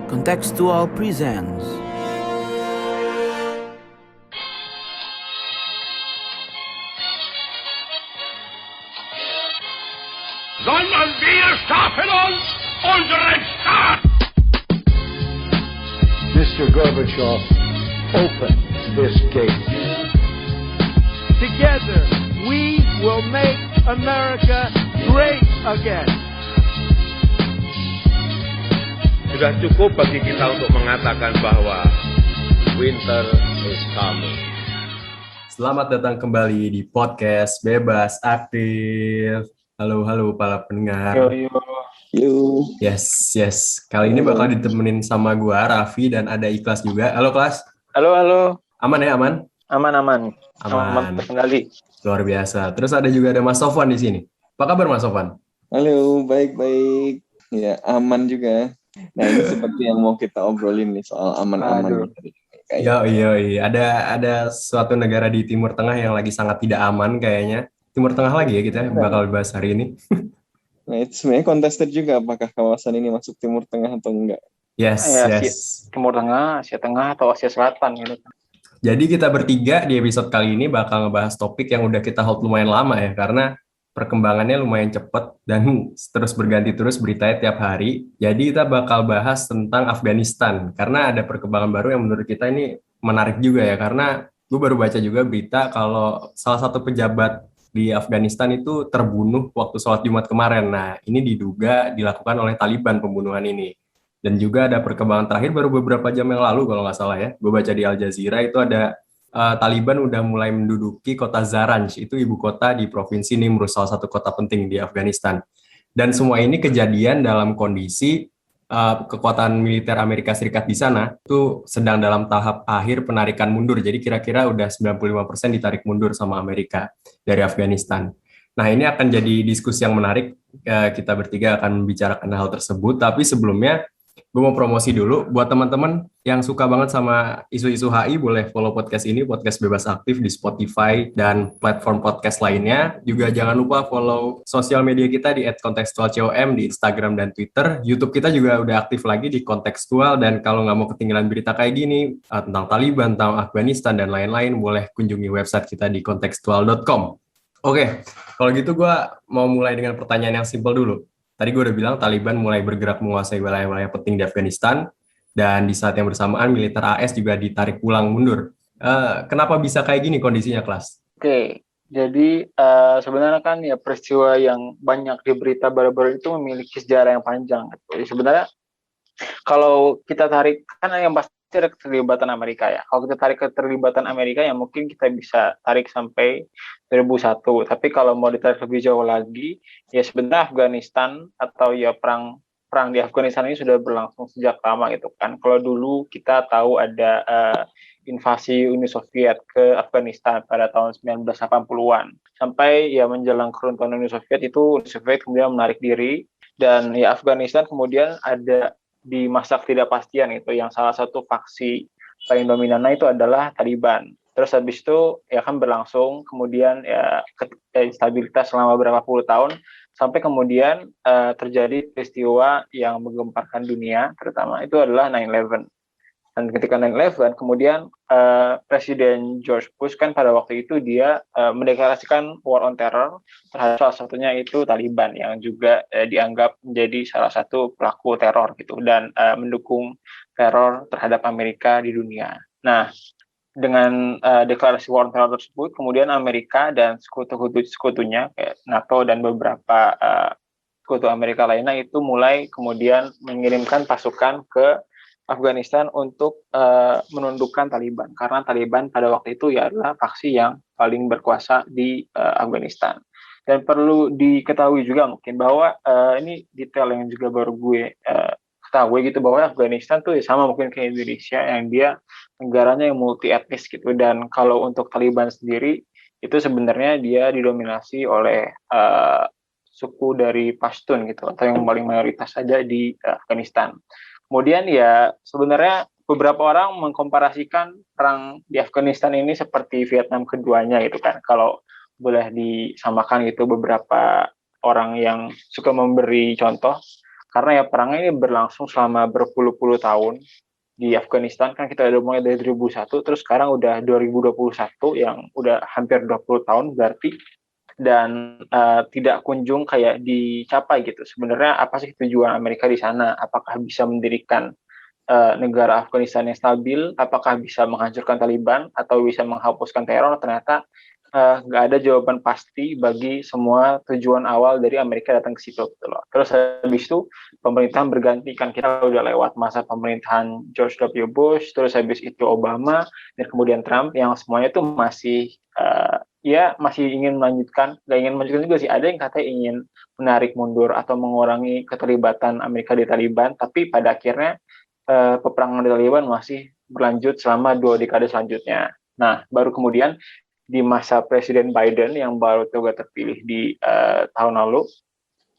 Contextual presents Sondern wir schaffen uns unseren Staat! Mr. Gorbachev, open this gate. Together, we will make America great again. Sudah cukup bagi kita untuk mengatakan bahwa winter is coming. Selamat datang kembali di podcast Bebas Aktif. Halo para pendengar. Yo. Yes. Kali ini bakal ditemenin sama gua, Raffi, dan ada Ikhlas juga. Halo, Kelas. Halo. Aman ya, aman? Aman. Terkendali. Luar biasa. Terus ada juga ada Mas Sofwan di sini. Apa kabar, Mas Sofwan? Halo, baik. Ya, aman juga. Nah, ini seperti yang mau kita obrolin nih soal aman-aman. Iya. Ada suatu negara di Timur Tengah yang lagi sangat tidak aman kayaknya. Timur Tengah lagi ya kita bakal bahas hari ini. Nah, itu sebenarnya contested juga apakah kawasan ini masuk Timur Tengah atau enggak. Yes. Timur Tengah, Asia Tengah, atau Asia Selatan gitu. Jadi kita bertiga di episode kali ini bakal ngebahas topik yang udah kita hold lumayan lama ya, karena perkembangannya lumayan cepat dan terus berganti terus beritanya tiap hari. Jadi kita bakal bahas tentang Afghanistan, karena ada perkembangan baru yang menurut kita ini menarik juga ya, karena gue baru baca juga berita kalau salah satu pejabat di Afghanistan itu terbunuh waktu sholat Jumat kemarin. Nah, ini diduga dilakukan oleh Taliban pembunuhan ini. Dan juga ada perkembangan terakhir baru beberapa jam yang lalu kalau nggak salah ya. Gue baca di Al Jazeera itu ada Taliban udah mulai menduduki kota Zaranj, itu ibu kota di provinsi Nimruz, salah satu kota penting di Afghanistan. Dan semua ini kejadian dalam kondisi kekuatan militer Amerika Serikat di sana itu sedang dalam tahap akhir penarikan mundur. Jadi kira-kira udah 95% ditarik mundur sama Amerika dari Afghanistan. Nah, ini akan jadi diskusi yang menarik. Kita bertiga akan membicarakan hal tersebut. Tapi sebelumnya, gue mau promosi dulu. Buat teman-teman yang suka banget sama isu-isu HI, boleh follow podcast ini, Podcast Bebas Aktif di Spotify dan platform podcast lainnya. Juga jangan lupa follow sosial media kita di @kontekstualcom di Instagram dan Twitter. YouTube kita juga udah aktif lagi di Kontekstual. Dan kalau nggak mau ketinggalan berita kayak gini, tentang Taliban, tentang Afghanistan, dan lain-lain, boleh kunjungi website kita di kontekstual.com. Oke, kalau gitu gue mau mulai dengan pertanyaan yang simpel dulu. Tadi gue udah bilang Taliban mulai bergerak menguasai wilayah-wilayah penting di Afghanistan, dan di saat yang bersamaan militer AS juga ditarik pulang mundur. Kenapa bisa kayak gini kondisinya, Kelas? Oke, jadi sebenarnya kan ya peristiwa yang banyak di berita baru-baru itu memiliki sejarah yang panjang. Jadi sebenarnya kalau kita tarik, kan yang pasti ada keterlibatan Amerika ya. Kalau kita tarik keterlibatan Amerika ya mungkin kita bisa tarik sampai 2001. Tapi kalau mau ditarik lebih jauh lagi, ya sebenarnya Afghanistan atau ya perang di Afghanistan ini sudah berlangsung sejak lama gitu kan. Kalau dulu kita tahu ada invasi Uni Soviet ke Afghanistan pada tahun 1980-an. Sampai ya menjelang keruntuhan Uni Soviet itu, Uni Soviet kemudian menarik diri, dan ya Afghanistan kemudian ada di masa ketidakpastian itu, yang salah satu faksi paling dominannya itu adalah Taliban. Terus habis itu ya kan berlangsung kemudian ya instabilitas selama beberapa puluh tahun, sampai kemudian terjadi peristiwa yang menggemparkan dunia, terutama itu adalah 9/11. Dan ketika 9/11 kemudian Presiden George Bush kan pada waktu itu dia mendeklarasikan war on terror terhadap salah satunya itu Taliban, yang juga dianggap menjadi salah satu pelaku teror gitu, dan mendukung teror terhadap Amerika di dunia. Nah, dengan deklarasi war on terror tersebut, kemudian Amerika dan sekutu-sekutunya kayak NATO dan beberapa sekutu Amerika lainnya itu mulai kemudian mengirimkan pasukan ke Afghanistan untuk menundukkan Taliban, karena Taliban pada waktu itu ya adalah faksi yang paling berkuasa di Afghanistan. Dan perlu diketahui juga mungkin bahwa ini detail yang juga baru gue ketahui gitu, bahwa Afghanistan tuh ya sama mungkin kayak Indonesia, yang dia negaranya yang multi etnis gitu. Dan kalau untuk Taliban sendiri itu sebenarnya dia didominasi oleh suku dari Pashtun gitu, atau yang paling mayoritas saja di Afghanistan. Kemudian ya sebenarnya beberapa orang mengkomparasikan perang di Afghanistan ini seperti Vietnam keduanya gitu kan. Kalau boleh disamakan gitu, beberapa orang yang suka memberi contoh Karena ya perang ini berlangsung selama berpuluh-puluh tahun di Afghanistan, kan kita udah mulai dari 2001, terus sekarang udah 2021 yang udah hampir 20 tahun berarti, dan tidak kunjung kayak dicapai gitu. Sebenarnya apa sih tujuan Amerika di sana? Apakah bisa mendirikan negara Afghanistan yang stabil? Apakah bisa menghancurkan Taliban atau bisa menghapuskan teror? Ternyata nggak ada jawaban pasti bagi semua tujuan awal dari Amerika datang ke situ gitu loh. Terus habis itu pemerintahan berganti, kan kita udah lewat masa pemerintahan George W. Bush, terus habis itu Obama, dan kemudian Trump, yang semuanya itu masih ya masih ingin melanjutkan, nggak ingin melanjutkan juga sih, ada yang katanya ingin menarik mundur atau mengurangi keterlibatan Amerika di Taliban, tapi pada akhirnya peperangan di Taliban masih berlanjut selama 2 dekade selanjutnya. Nah, baru kemudian di masa Presiden Biden yang baru juga terpilih di tahun lalu,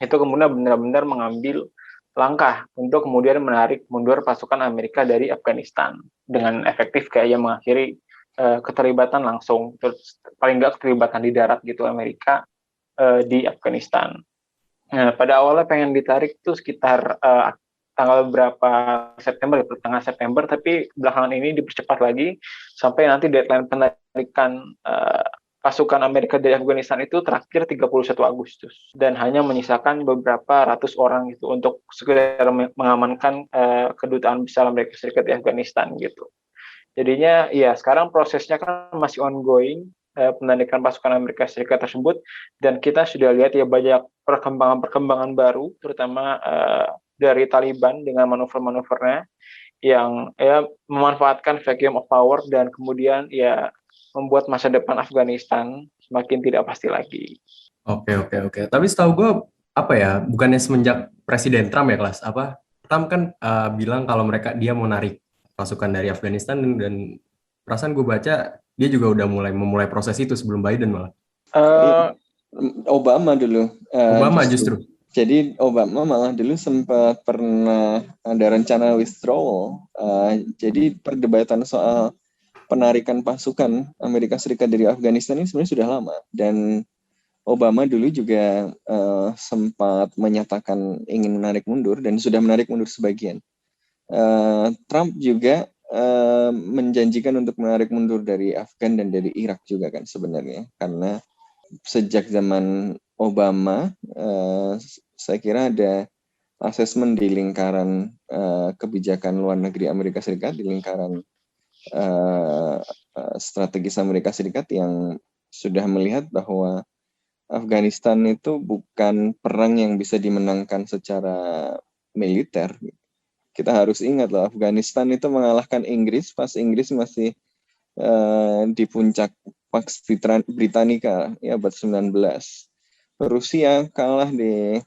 itu kemudian benar-benar mengambil langkah untuk kemudian menarik mundur pasukan Amerika dari Afghanistan dengan efektif, kayaknya mengakhiri keterlibatan langsung, terus paling nggak keterlibatan di darat gitu Amerika di Afghanistan. Nah, pada awalnya pengen ditarik tuh sekitar tanggal berapa September, tengah September, tapi belakangan ini dipercepat lagi sampai nanti deadline penarikan pasukan Amerika dari Afghanistan itu terakhir 31 Agustus, dan hanya menyisakan beberapa ratus orang gitu untuk sekedar mengamankan kedutaan besar Amerika Serikat di Afghanistan gitu. Jadinya ya sekarang prosesnya kan masih ongoing, penarikan pasukan Amerika Serikat tersebut, dan kita sudah lihat ya banyak perkembangan baru, terutama dari Taliban dengan manuver-manuvernya yang ya memanfaatkan vacuum of power dan kemudian ya membuat masa depan Afghanistan semakin tidak pasti lagi. Oke. Tapi setahu gue apa ya, bukannya semenjak Presiden Trump ya kelas apa? Trump kan bilang kalau dia mau narik pasukan dari Afghanistan, dan perasaan gue baca dia juga udah memulai proses itu sebelum Biden malah. Obama dulu. Obama justru. Jadi Obama malah dulu sempat pernah ada rencana withdrawal. Jadi perdebatan soal penarikan pasukan Amerika Serikat dari Afghanistan ini sebenarnya sudah lama. Dan Obama dulu juga sempat menyatakan ingin menarik mundur dan sudah menarik mundur sebagian. Trump juga menjanjikan untuk menarik mundur dari Afgan dan dari Irak juga kan sebenarnya. Karena sejak zaman Obama, saya kira ada asesmen di lingkaran kebijakan luar negeri Amerika Serikat, di lingkaran strategis Amerika Serikat yang sudah melihat bahwa Afghanistan itu bukan perang yang bisa dimenangkan secara militer. Kita harus ingat loh, Afghanistan itu mengalahkan Inggris pas Inggris masih di puncak Pax Britannica ya abad 19. Rusia kalah di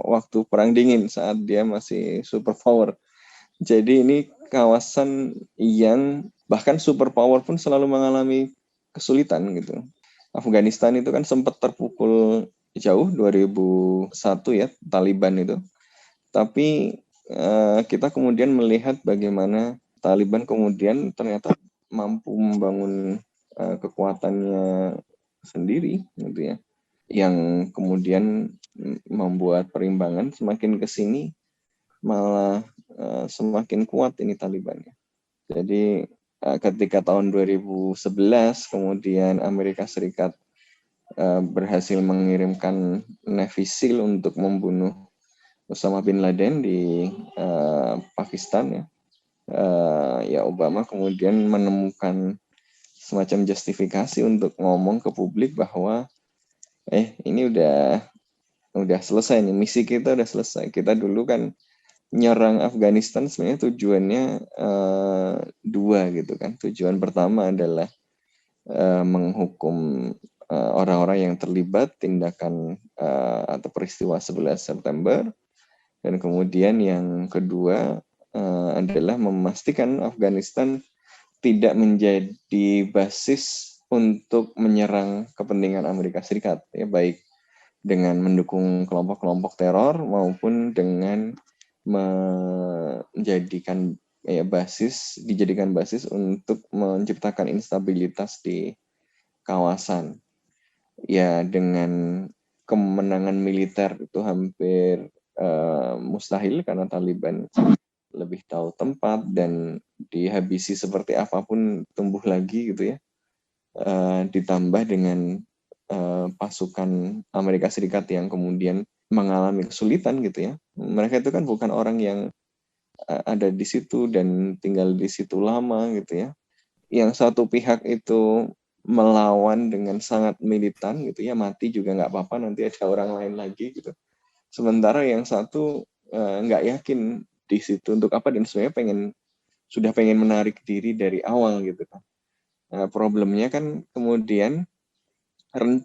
waktu Perang Dingin saat dia masih superpower. Jadi ini kawasan yang bahkan superpower pun selalu mengalami kesulitan gitu. Afghanistan itu kan sempat terpukul jauh 2001 ya, Taliban itu. Tapi kita kemudian melihat bagaimana Taliban kemudian ternyata mampu membangun kekuatannya sendiri gitu ya, yang kemudian membuat perimbangan semakin ke sini malah semakin kuat ini Talibannya. Jadi ketika tahun 2011 kemudian Amerika Serikat berhasil mengirimkan Navy SEAL untuk membunuh Osama bin Laden di Pakistan ya. Ya Obama kemudian menemukan semacam justifikasi untuk ngomong ke publik bahwa ini udah selesai nih, misi kita udah selesai. Kita dulu kan nyerang Afghanistan sebenarnya tujuannya dua gitu kan. Tujuan pertama adalah menghukum orang-orang yang terlibat tindakan atau peristiwa 11 September, dan kemudian yang kedua adalah memastikan Afghanistan tidak menjadi basis untuk menyerang kepentingan Amerika Serikat, ya, baik dengan mendukung kelompok-kelompok teror maupun dengan dijadikan basis untuk menciptakan instabilitas di kawasan. Ya, dengan kemenangan militer itu hampir mustahil karena Taliban lebih tahu tempat dan dihabisi seperti apapun tumbuh lagi gitu ya. Ditambah dengan pasukan Amerika Serikat yang kemudian mengalami kesulitan gitu ya. Mereka itu kan bukan orang yang ada di situ dan tinggal di situ lama gitu ya. Yang satu pihak itu melawan dengan sangat militan gitu ya, mati juga nggak apa-apa, nanti ada orang lain lagi gitu. Sementara yang satu nggak yakin di situ untuk apa dan sebenarnya sudah pengen menarik diri dari awal gitu kan. Problemnya kan kemudian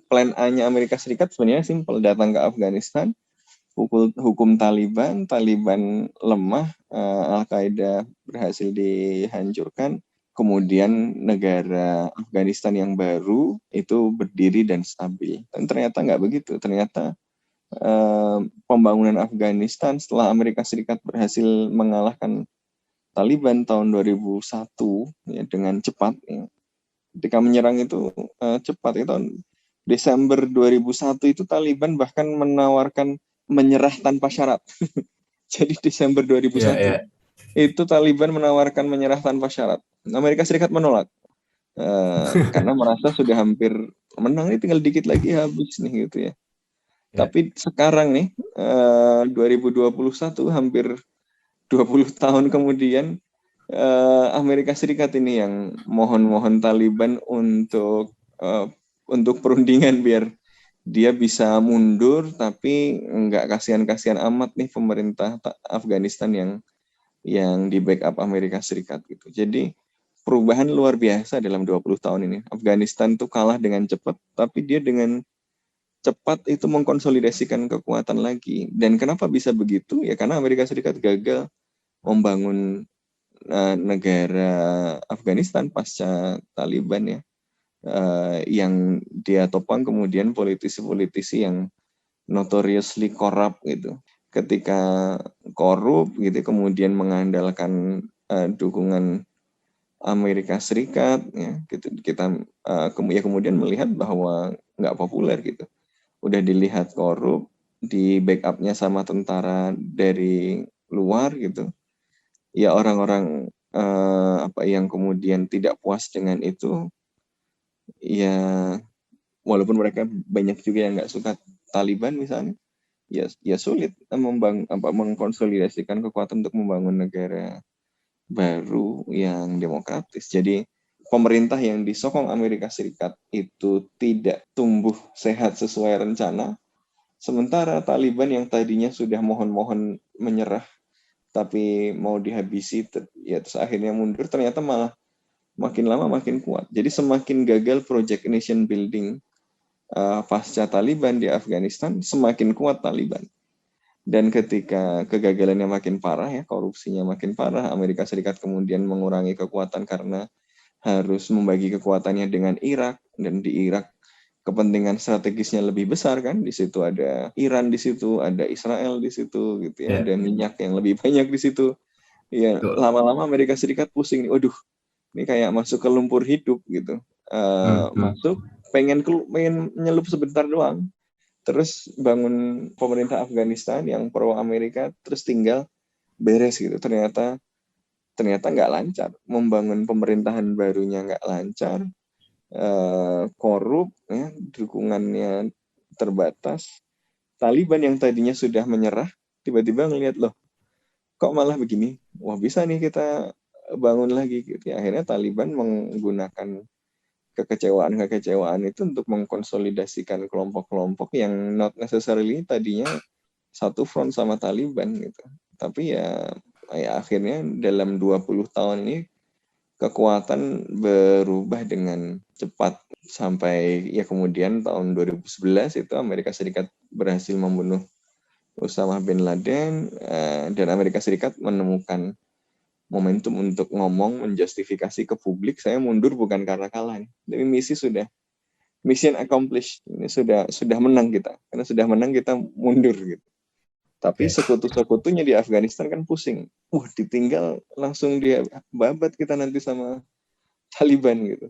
plan A-nya Amerika Serikat sebenarnya simpel, datang ke Afghanistan, hukum Taliban lemah, Al-Qaeda berhasil dihancurkan, kemudian negara Afghanistan yang baru itu berdiri dan stabil. Dan ternyata nggak begitu. Ternyata pembangunan Afghanistan setelah Amerika Serikat berhasil mengalahkan Taliban tahun 2001 ya, dengan cepat. Ya. Ketika menyerang itu cepat. Itu Desember 2001 itu Taliban bahkan menawarkan menyerah tanpa syarat. Jadi Desember 2001 itu Taliban menawarkan menyerah tanpa syarat. Amerika Serikat menolak karena merasa sudah hampir menang, ini tinggal dikit lagi habis nih gitu ya. Tapi sekarang nih 2021 hampir 20 tahun kemudian Amerika Serikat ini yang mohon Taliban untuk perundingan biar dia bisa mundur, tapi nggak kasihan-kasihan amat nih pemerintah Afghanistan yang di backup Amerika Serikat gitu. Jadi perubahan luar biasa dalam 20 tahun ini. Afghanistan tuh kalah dengan cepat, tapi dia dengan cepat itu mengkonsolidasikan kekuatan lagi. Dan kenapa bisa begitu? Ya karena Amerika Serikat gagal membangun negara Afghanistan pasca Taliban ya. Yang dia topang kemudian politisi-politisi yang notoriously korup gitu. Ketika korup gitu kemudian mengandalkan dukungan Amerika Serikat ya gitu, kita kemudian melihat bahwa nggak populer gitu. Udah dilihat korup, di backupnya sama tentara dari luar gitu. Ya orang-orang yang kemudian tidak puas dengan itu ya walaupun mereka banyak juga yang nggak suka Taliban misalnya, ya sulit mengkonsolidasikan kekuatan untuk membangun negara baru yang demokratis. Jadi pemerintah yang disokong Amerika Serikat itu tidak tumbuh sehat sesuai rencana, sementara Taliban yang tadinya sudah mohon menyerah tapi mau dihabisi, ya terus akhirnya mundur, ternyata malah makin lama makin kuat. Jadi semakin gagal project nation building pasca Taliban di Afghanistan, semakin kuat Taliban. Dan ketika kegagalannya makin parah ya, korupsinya makin parah, Amerika Serikat kemudian mengurangi kekuatan karena harus membagi kekuatannya dengan Irak, dan di Irak kepentingan strategisnya lebih besar kan, di situ ada Iran, di situ ada Israel, di situ gitu ya, ada minyak yang lebih banyak di situ. Ya lama-lama Amerika Serikat pusing nih, waduh, ini kayak masuk ke lumpur hidup gitu. Masuk pengen nyelup sebentar doang. Terus bangun pemerintah Afghanistan yang pro Amerika, terus tinggal beres gitu. Ternyata nggak lancar. Membangun pemerintahan barunya nggak lancar, korup, ya, dukungannya terbatas. Taliban yang tadinya sudah menyerah, tiba-tiba ngelihat loh, kok malah begini? Wah bisa nih kita bangun lagi gitu. Ya, akhirnya Taliban menggunakan kekecewaan itu untuk mengkonsolidasikan kelompok-kelompok yang not necessarily tadinya satu front sama Taliban gitu. Tapi ya akhirnya dalam 20 tahun ini kekuatan berubah dengan cepat sampai ya kemudian tahun 2011 itu Amerika Serikat berhasil membunuh Osama bin Laden, dan Amerika Serikat menemukan momentum untuk ngomong, menjustifikasi ke publik, saya mundur bukan karena kalah. Tapi mission accomplished. Ini sudah menang kita. Karena sudah menang kita mundur gitu. Tapi sekutu-sekutunya di Afghanistan kan pusing. Ditinggal langsung dia babat kita nanti sama Taliban gitu.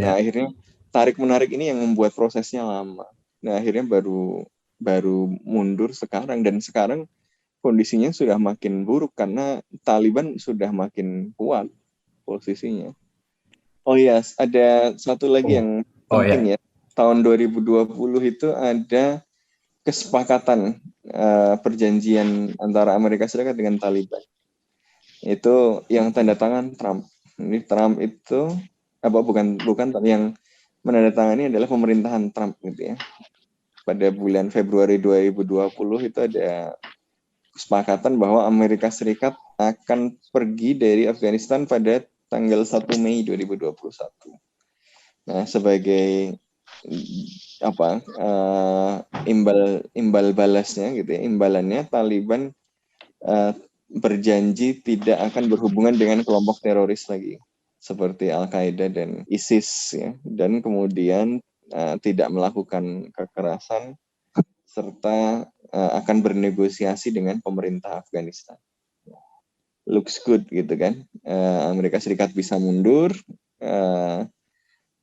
Nah, akhirnya tarik-menarik ini yang membuat prosesnya lama. Nah, akhirnya baru mundur sekarang, dan sekarang kondisinya sudah makin buruk karena Taliban sudah makin kuat posisinya. Oh iya, ada satu lagi yang penting ya. Tahun 2020 itu ada kesepakatan perjanjian antara Amerika Serikat dengan Taliban. Itu yang tanda tangan Trump. Ini Trump itu bukan yang menandatangani adalah pemerintahan Trump gitu ya. Pada bulan Februari 2020 itu ada kesepakatan bahwa Amerika Serikat akan pergi dari Afghanistan pada tanggal 1 Mei 2021. Nah, sebagai imbal balasnya gitu ya, imbalannya Taliban berjanji tidak akan berhubungan dengan kelompok teroris lagi seperti Al-Qaeda dan ISIS ya, dan kemudian tidak melakukan kekerasan serta akan bernegosiasi dengan pemerintah Afghanistan. Looks good gitu kan. Amerika Serikat bisa mundur,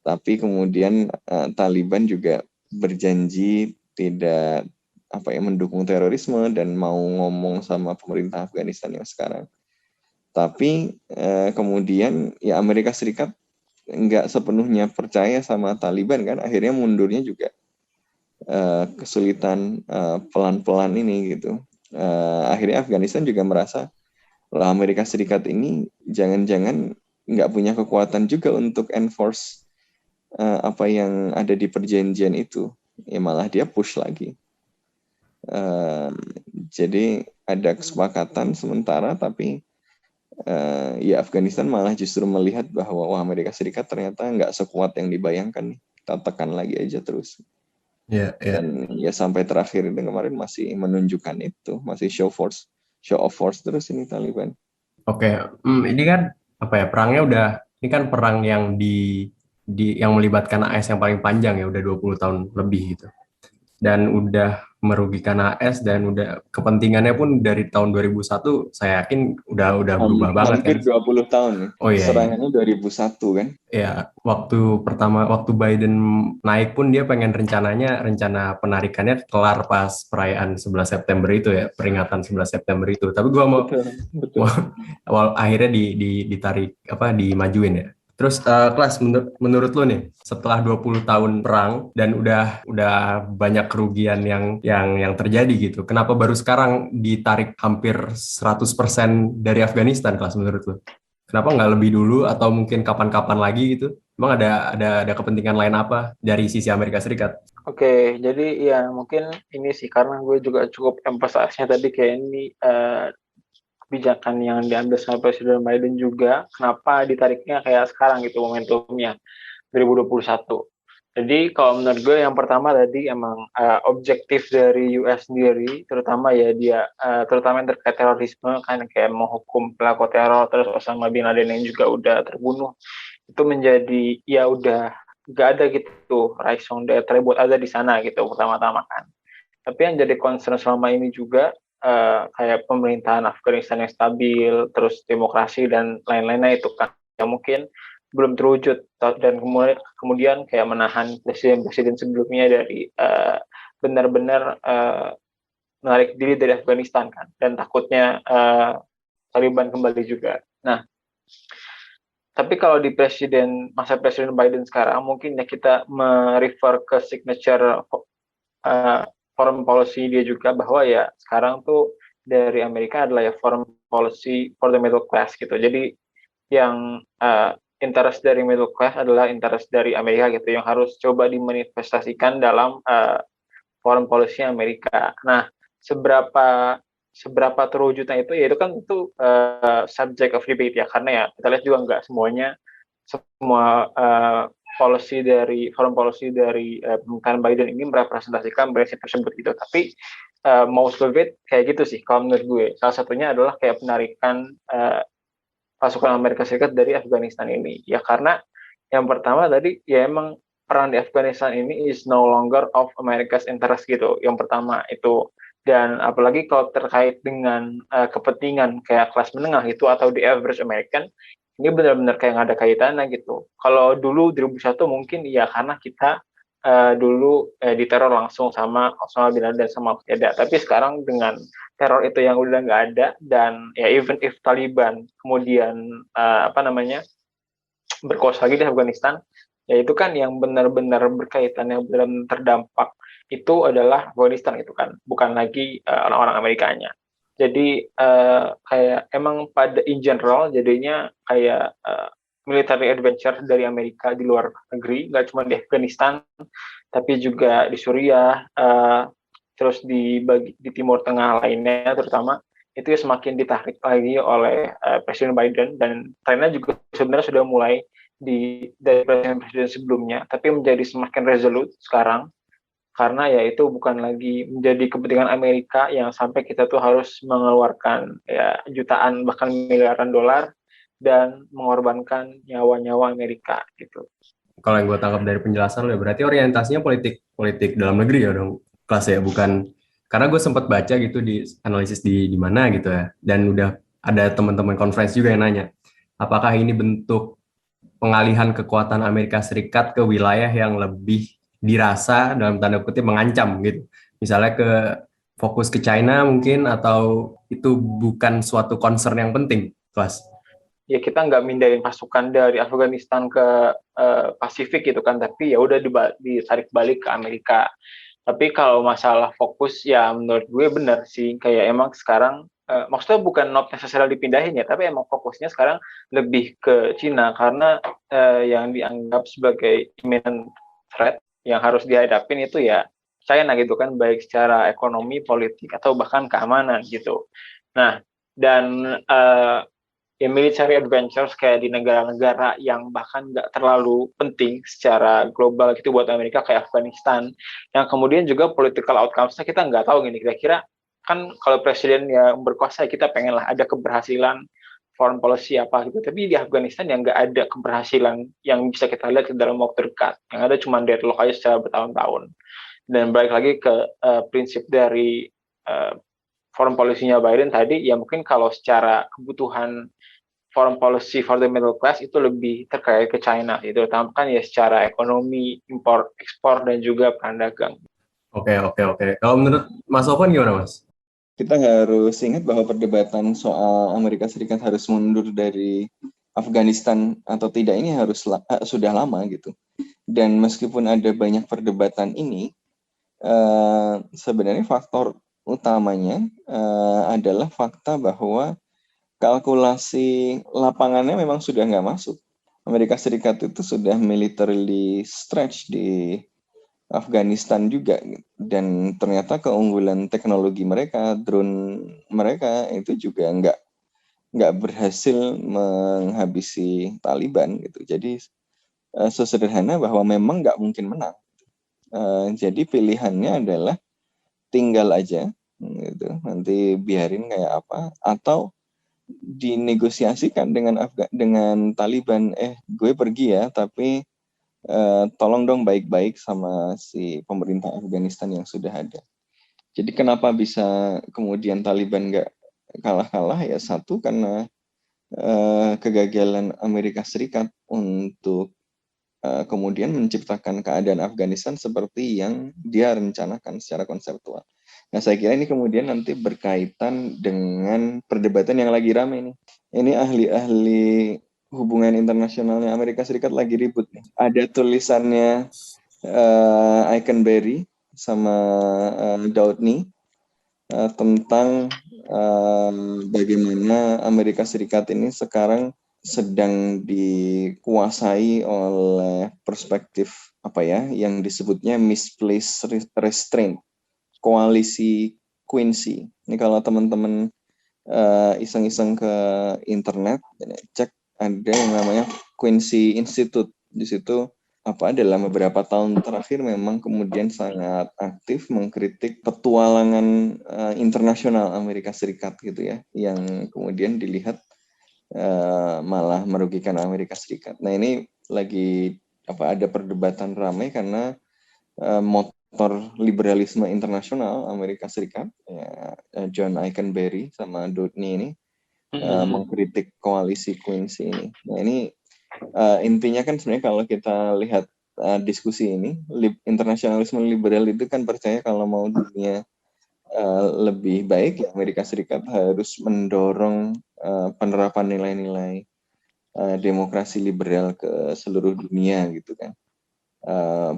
tapi kemudian Taliban juga berjanji tidak mendukung terorisme dan mau ngomong sama pemerintah Afghanistan yang sekarang. Tapi kemudian ya Amerika Serikat nggak sepenuhnya percaya sama Taliban kan, akhirnya mundurnya juga kesulitan pelan-pelan ini gitu. Akhirnya Afghanistan juga merasa lah Amerika Serikat ini jangan-jangan nggak punya kekuatan juga untuk enforce apa yang ada di perjanjian itu, ya malah dia push lagi. Jadi ada kesepakatan sementara, tapi ya Afghanistan malah justru melihat bahwa Amerika Serikat ternyata nggak sekuat yang dibayangkan nih. Kita tekan lagi aja terus. Dan ya sampai terakhir itu kemarin masih menunjukkan itu, masih show of force terus ini Taliban. Oke, ini kan perangnya ini kan perang yang yang melibatkan AS yang paling panjang ya, udah 20 tahun lebih gitu. Dan udah merugikan AS dan udah kepentingannya pun dari tahun 2001 saya yakin udah berubah banget kan. Hampir 20 tahun. Oh iya. Serangannya 2001 kan. Ya, waktu Biden naik pun dia rencana penarikannya kelar pas perayaan 11 September itu ya, peringatan 11 September itu. Tapi gua mau akhirnya ditarik dimajuin ya. Terus Klas, menurut lo nih, setelah 20 tahun perang dan udah banyak kerugian yang terjadi gitu, kenapa baru sekarang ditarik hampir 100% dari Afghanistan, Klas, menurut lo? Kenapa nggak lebih dulu atau mungkin kapan-kapan lagi gitu? Emang ada kepentingan lain apa dari sisi Amerika Serikat? Oke, jadi ya mungkin ini sih karena gue juga cukup emphasize-nya tadi kayak ini kebijakan yang diambil sama Presiden Biden juga, kenapa ditariknya kayak sekarang gitu momentumnya 2021. Jadi kalau menurut gue yang pertama tadi emang objektif dari US sendiri, terutama ya dia terutama yang terkait terorisme kan, kayak menghukum pelaku teror, terus Osama bin Laden yang juga udah terbunuh, itu menjadi ya udah gak ada gitu raison d'être buat ada di sana gitu pertama-tama kan. Tapi yang jadi concern selama ini juga kayak pemerintahan Afghanistan yang stabil, terus demokrasi dan lain-lainnya itu kan yang mungkin belum terwujud, dan kemudian kayak menahan presiden-presiden sebelumnya dari benar-benar menarik diri dari Afghanistan kan, dan takutnya Taliban kembali juga. Nah, tapi kalau di masa Presiden Biden sekarang mungkin ya kita merefer ke signature foreign policy dia juga, bahwa ya sekarang tuh dari Amerika adalah ya foreign policy for the middle class gitu. Jadi yang interest dari middle class adalah interest dari Amerika gitu, yang harus coba dimanifestasikan dalam foreign policy Amerika. Nah, seberapa terwujudnya itu ya itu kan itu subject of debate ya, karena ya kita lihat juga nggak semua foreign policy dari pemerintahan Biden ini merepresentasikan prinsip tersebut gitu. Tapi most of it kayak gitu sih kalau menurut gue. Salah satunya adalah kayak penarikan pasukan Amerika Serikat dari Afghanistan ini. Ya karena yang pertama tadi ya emang perang di Afghanistan ini is no longer of America's interest gitu. Yang pertama itu, dan apalagi kalau terkait dengan kepentingan kayak kelas menengah itu atau the average American, ini benar-benar kayak nggak ada kaitannya gitu. Kalau dulu 2001 mungkin ya karena kita dulu diteror langsung sama Osama bin Laden sama Al-Qaeda. Tapi sekarang dengan teror itu yang udah nggak ada, dan ya even if Taliban kemudian berkuasa lagi di Afghanistan, ya itu kan yang benar-benar berkaitan, yang benar-benar terdampak itu adalah Afghanistan itu kan, bukan lagi orang-orang Amerikanya. Jadi kayak emang pada in general jadinya kayak military adventure dari Amerika di luar negeri, nggak cuma di Afghanistan, tapi juga di Suriah, terus di Timur Tengah lainnya terutama, itu semakin ditarik lagi oleh Presiden Biden, dan trennya juga sebenarnya sudah mulai dari presiden-presiden sebelumnya, tapi menjadi semakin resolute sekarang, karena ya itu bukan lagi menjadi kepentingan Amerika yang sampai kita tuh harus mengeluarkan ya jutaan bahkan miliaran dolar dan mengorbankan nyawa-nyawa Amerika gitu. Kalau yang gue tangkap dari penjelasan lo, berarti orientasinya politik dalam negeri ya dong, kelas ya, bukan, karena gue sempat baca gitu di analisis di mana gitu ya, dan udah ada teman-teman conference juga yang nanya, apakah ini bentuk pengalihan kekuatan Amerika Serikat ke wilayah yang lebih dirasa dalam tanda kutip mengancam gitu, misalnya fokus ke China mungkin, atau itu bukan suatu concern yang penting, kelas? Ya kita nggak mindahin pasukan dari Afghanistan ke Pasifik gitu kan, tapi ya udah ditarik balik ke Amerika. Tapi kalau masalah fokus ya menurut gue benar sih, kayak emang sekarang maksudnya bukan not necessarily dipindahin ya, tapi emang fokusnya sekarang lebih ke Cina, karena yang dianggap sebagai imminent threat yang harus dihadapin itu ya China gitu kan, baik secara ekonomi, politik, atau bahkan keamanan gitu. Nah, dan ya military adventures kayak di negara-negara yang bahkan nggak terlalu penting secara global gitu buat Amerika, kayak Afghanistan, yang kemudian juga political outcomes-nya kita nggak tahu gini, kira-kira kan kalau presiden yang berkuasa kita pengen lah ada keberhasilan foreign policy apa gitu, tapi di Afghanistan yang nggak ada keberhasilan yang bisa kita lihat dalam waktu dekat, yang ada cuma deadlock aja secara bertahun-tahun. Dan balik lagi ke prinsip dari foreign policy-nya Biden tadi, ya mungkin kalau secara kebutuhan foreign policy for the middle class itu lebih terkait ke China, itu terutama kan ya secara ekonomi, impor, ekspor, dan juga perang dagang. Oke. Kalau menurut Mas Sofwan gimana, Mas? Kita harus ingat bahwa perdebatan soal Amerika Serikat harus mundur dari Afghanistan atau tidak ini sudah lama gitu. Dan meskipun ada banyak perdebatan ini, sebenarnya faktor utamanya adalah fakta bahwa kalkulasi lapangannya memang sudah nggak masuk. Amerika Serikat itu sudah militarily stretch di Afghanistan juga, dan ternyata keunggulan teknologi mereka, drone mereka itu juga nggak berhasil menghabisi Taliban gitu. Jadi sesederhana bahwa memang nggak mungkin menang. Jadi pilihannya adalah tinggal aja gitu, nanti biarin kayak apa, atau dinegosiasikan dengan Taliban, gue pergi ya, tapi tolong dong baik-baik sama si pemerintah Afghanistan yang sudah ada. Jadi kenapa bisa kemudian Taliban nggak kalah-kalah ya, satu karena kegagalan Amerika Serikat untuk kemudian menciptakan keadaan Afghanistan seperti yang dia rencanakan secara konseptual. Nah, saya kira ini kemudian nanti berkaitan dengan perdebatan yang lagi ramai nih. Ini ahli-ahli hubungan internasionalnya Amerika Serikat lagi ribut nih. Ada tulisannya Eikenberry sama Doudny tentang bagaimana Amerika Serikat ini sekarang sedang dikuasai oleh perspektif yang disebutnya misplaced restraint, koalisi Quincy. Ini kalau teman-teman iseng-iseng ke internet cek, ada yang namanya Quincy Institute. Di situ dalam beberapa tahun terakhir memang kemudian sangat aktif mengkritik petualangan internasional Amerika Serikat gitu ya, yang kemudian dilihat malah merugikan Amerika Serikat. Nah, ini lagi ada perdebatan ramai karena motor liberalisme internasional Amerika Serikat, John Eikenberry sama Doudny ini mengkritik koalisi Quincy ini. Nah, ini intinya kan sebenarnya kalau kita lihat diskusi ini, internasionalisme liberal itu kan percaya kalau mau dunia lebih baik, ya Amerika Serikat harus mendorong penerapan nilai-nilai demokrasi liberal ke seluruh dunia gitu kan.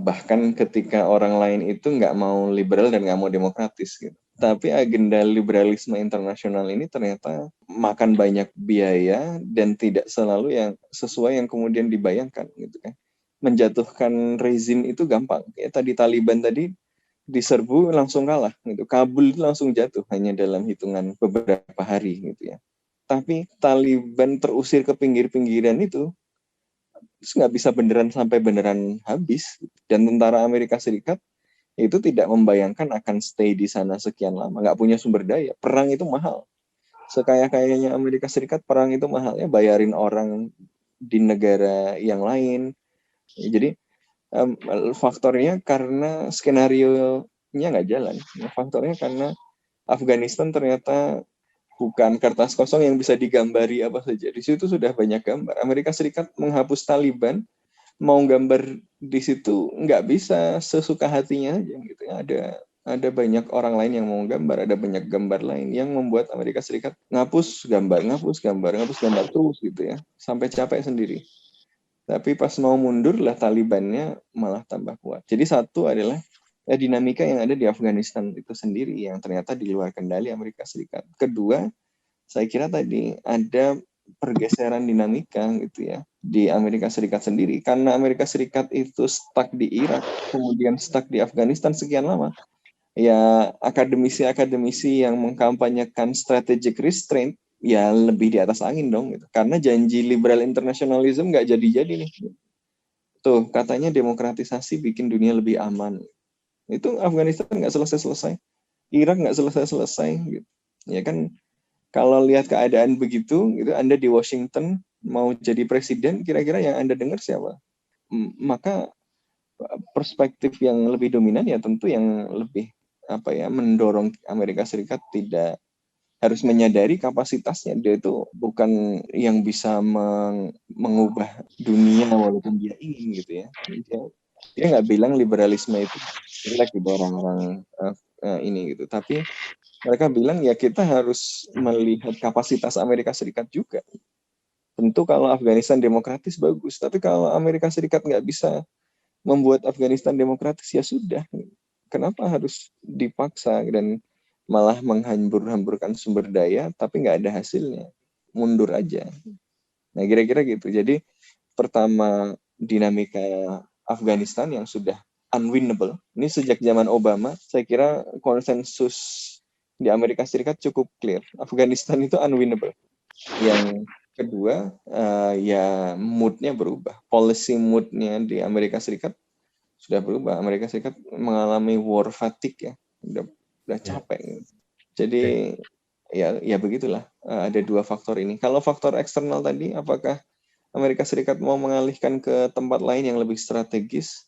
Bahkan ketika orang lain itu nggak mau liberal dan nggak mau demokratis gitu. Tapi agenda liberalisme internasional ini ternyata makan banyak biaya dan tidak selalu yang sesuai yang kemudian dibayangkan gitu kan. Menjatuhkan rezim itu gampang. Ya, tadi Taliban tadi diserbu langsung kalah gitu. Kabul itu langsung jatuh hanya dalam hitungan beberapa hari gitu ya. Tapi Taliban terusir ke pinggir-pinggiran itu terus nggak bisa beneran sampai beneran habis. Dan tentara Amerika Serikat itu tidak membayangkan akan stay di sana sekian lama, nggak punya sumber daya. Perang itu mahal. Sekaya-kayanya Amerika Serikat, perang itu mahal ya, bayarin orang di negara yang lain. Jadi faktornya karena skenario-nya nggak jalan. Faktornya karena Afghanistan ternyata bukan kertas kosong yang bisa digambari apa saja. Di situ sudah banyak gambar. Amerika Serikat menghapus Taliban, mau gambar di situ nggak bisa sesuka hatinya aja gitu ya. Ada banyak orang lain yang mau gambar, ada banyak gambar lain yang membuat Amerika Serikat ngapus gambar terus gitu ya, sampai capek sendiri. Tapi pas mau mundur lah Talibannya malah tambah kuat. Jadi satu adalah dinamika yang ada di Afghanistan itu sendiri yang ternyata di luar kendali Amerika Serikat. Kedua, saya kira tadi ada pergeseran dinamika gitu ya di Amerika Serikat sendiri, karena Amerika Serikat itu stuck di Irak, kemudian stuck di Afghanistan sekian lama. Ya akademisi-akademisi yang mengkampanyekan strategic restraint ya lebih di atas angin dong gitu. Karena janji liberal internationalism nggak jadi-jadi nih. Tuh katanya demokratisasi bikin dunia lebih aman. Itu Afghanistan nggak selesai-selesai, Irak nggak selesai-selesai gitu. Ya kan kalau lihat keadaan begitu, gitu, Anda di Washington mau jadi presiden, kira-kira yang Anda dengar siapa? Maka perspektif yang lebih dominan ya tentu yang lebih mendorong Amerika Serikat tidak harus menyadari kapasitasnya. Dia itu bukan yang bisa mengubah dunia walaupun dia ingin gitu ya. Dia nggak bilang liberalisme itu jelek gitu orang-orang ini gitu. Tapi mereka bilang ya kita harus melihat kapasitas Amerika Serikat juga. Tentu kalau Afghanistan demokratis bagus, tapi kalau Amerika Serikat nggak bisa membuat Afghanistan demokratis ya sudah. Kenapa harus dipaksa dan malah menghambur-hamburkan sumber daya tapi nggak ada hasilnya? Mundur aja. Nah kira-kira gitu. Jadi pertama dinamika Afghanistan yang sudah unwinnable. Ini sejak zaman Obama, saya kira konsensus di Amerika Serikat cukup clear. Afghanistan itu unwinnable. Yang kedua, ya moodnya berubah. Policy moodnya di Amerika Serikat sudah berubah. Amerika Serikat mengalami war fatigue ya. Udah capek. Jadi ya begitulah. Ada dua faktor ini. Kalau faktor eksternal tadi, apakah Amerika Serikat mau mengalihkan ke tempat lain yang lebih strategis?